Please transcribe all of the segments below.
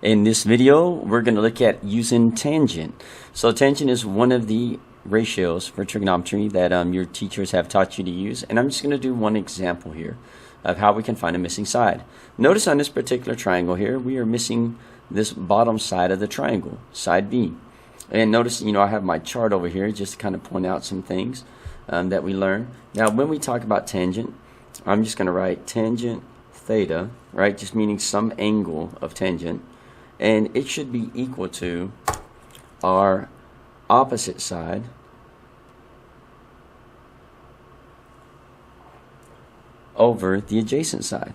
In this video, we're going to look at using tangent. So tangent is one of the ratios for trigonometry that your teachers have taught you to use. And I'm just going to do one example here of how we can find a missing side. Notice on this particular triangle here, we are missing this bottom side of the triangle, side B. And notice, I have my chart over here just to kind of point out some things that we learn. Now, when we talk about tangent, I'm just going to write tangent theta, right? Just meaning some angle of tangent. And it should be equal to our opposite side over the adjacent side.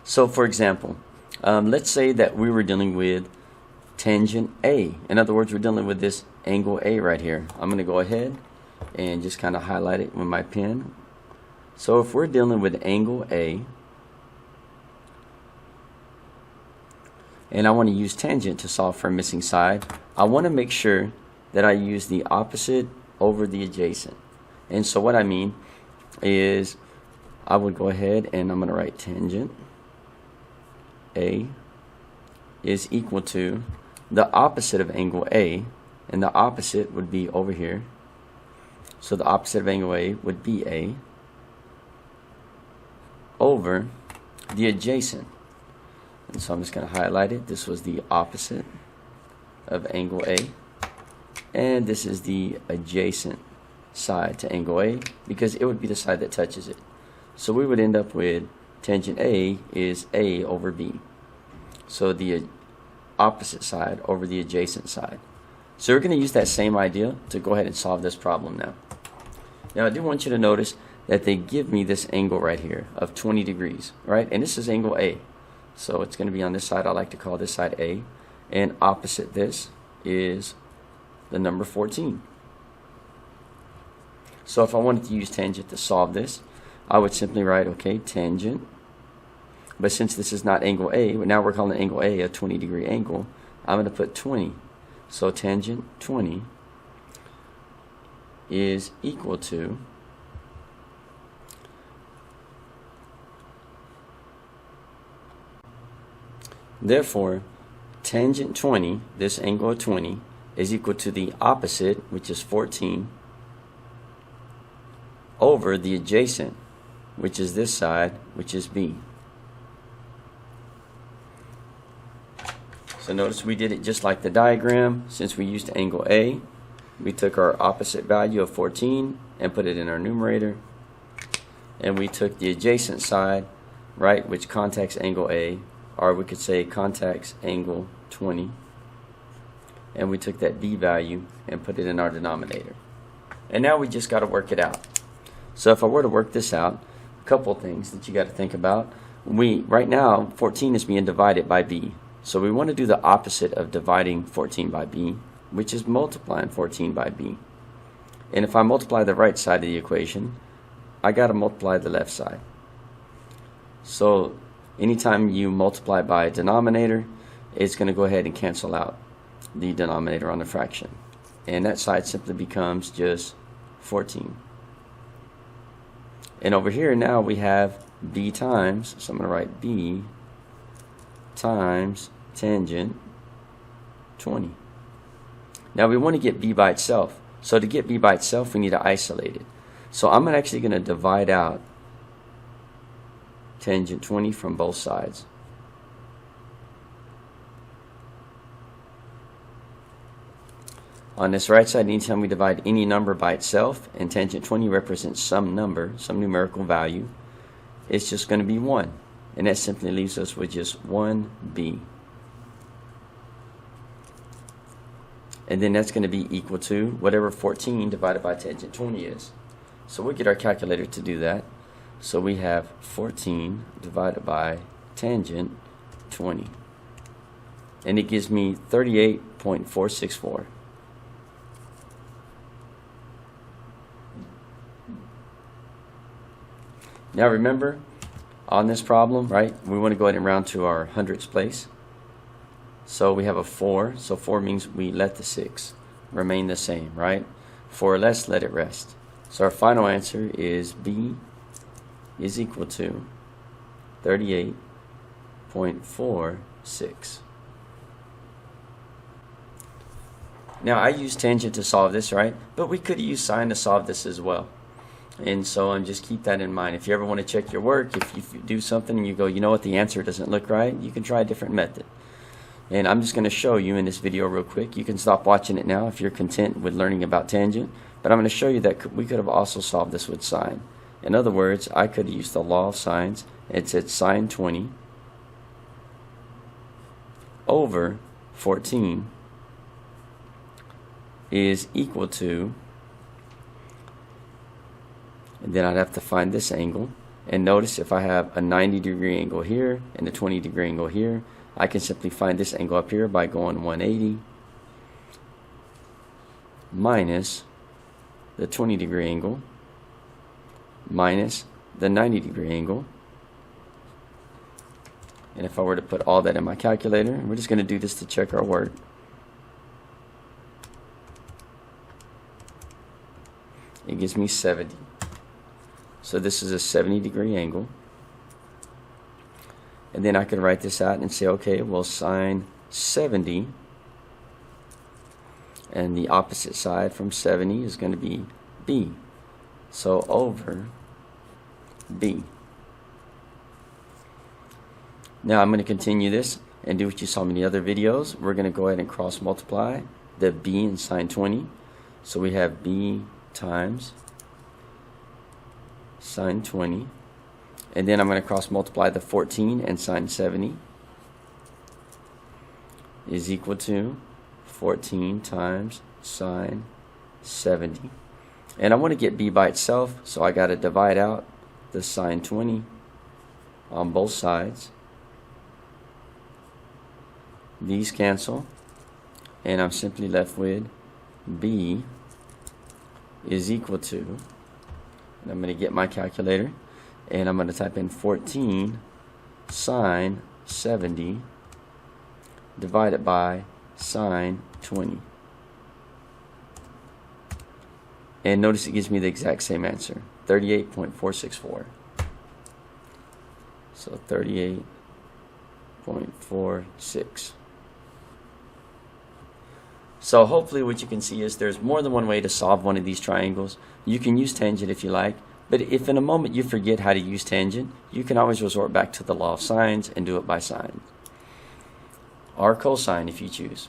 So for example, let's say that we were dealing with tangent A. In other words, we're dealing with this angle A right here. I'm going to go ahead and just kind of highlight it with my pen. So if we're dealing with angle A, and I want to use tangent to solve for a missing side, I want to make sure that I use the opposite over the adjacent. And so what I mean is I would go ahead and I'm going to write tangent A is equal to the opposite of angle A, and the opposite would be over here. So the opposite of angle A would be A over the adjacent. And so I'm just going to highlight it. This was the opposite of angle A, and this is the adjacent side to angle A because it would be the side that touches it. So we would end up with tangent A is A over B. So the opposite side over the adjacent side. So we're going to use that same idea to go ahead and solve this problem now. Now I do want you to notice that they give me this angle right here of 20 degrees, right? And this is angle A. So it's going to be on this side. I like to call this side A. And opposite this is the number 14. So if I wanted to use tangent to solve this, I would simply write, okay, tangent. But since this is not angle A, now we're calling angle A a 20 degree angle, I'm going to put 20. So tangent 20 is equal to therefore, tangent 20, this angle of 20, is equal to the opposite, which is 14, over the adjacent, which is this side, which is B. So notice we did it just like the diagram. Since we used angle A, we took our opposite value of 14 and put it in our numerator. And we took the adjacent side, right, which contacts angle A, or we could say contacts angle 20, and we took that B value and put it in our denominator. And now we just got to work it out. So if I were to work this out, a couple of things that you got to think about. Right now 14 is being divided by B, so we want to do the opposite of dividing 14 by B, which is multiplying 14 by B. And if I multiply the right side of the equation, I got to multiply the left side. So anytime you multiply by a denominator, it's going to go ahead and cancel out the denominator on the fraction. And that side simply becomes just 14. And over here now we have B times, so I'm going to write B times tangent 20. Now we want to get B by itself. So to get B by itself, we need to isolate it. So I'm actually going to divide out tangent 20 from both sides. On this right side, anytime we divide any number by itself, and tangent 20 represents some number, some numerical value, it's just going to be 1. And that simply leaves us with just 1b. And then that's going to be equal to whatever 14 divided by tangent 20 is. So we'll get our calculator to do that. So we have 14 divided by tangent 20. And it gives me 38.464. Now remember, on this problem, right, we want to go ahead and round to our hundredths place. So we have a 4. So 4 means we let the 6 remain the same, right? 4 or less, let it rest. So our final answer is B, is equal to 38.46. Now I use tangent to solve this, right? But we could use sine to solve this as well. And so just keep that in mind. If you ever want to check your work, if you do something and you go, you know what, the answer doesn't look right, you can try a different method. And I'm just going to show you in this video real quick. You can stop watching it now if you're content with learning about tangent. But I'm going to show you that we could have also solved this with sine. In other words, I could use the law of sines. It's at sine 20 over 14 is equal to, and then I'd have to find this angle. And notice if I have a 90-degree angle here and a 20-degree angle here, I can simply find this angle up here by going 180 minus the 20-degree angle minus the 90-degree angle. And if I were to put all that in my calculator, we're just going to do this to check our work. It gives me 70. So this is a 70-degree angle. And then I could write this out and say, okay, well, sine 70, and the opposite side from 70 is going to be B. So over B. Now I'm going to continue this and do what you saw in the other videos. We're going to go ahead and cross multiply the B in sine 20. So we have B times sine 20, and then I'm going to cross multiply the 14 and sine 70 is equal to 14 times sine 70. And I want to get B by itself, so I got to divide out the sine 20 on both sides. These cancel, and I'm simply left with B is equal to, and I'm going to get my calculator, and I'm going to type in 14 sine 70 divided by sine 20. And notice it gives me the exact same answer, 38.464. So 38.46. So hopefully what you can see is there's more than one way to solve one of these triangles. You can use tangent if you like, but if in a moment you forget how to use tangent, you can always resort back to the law of sines and do it by sine. Or cosine if you choose.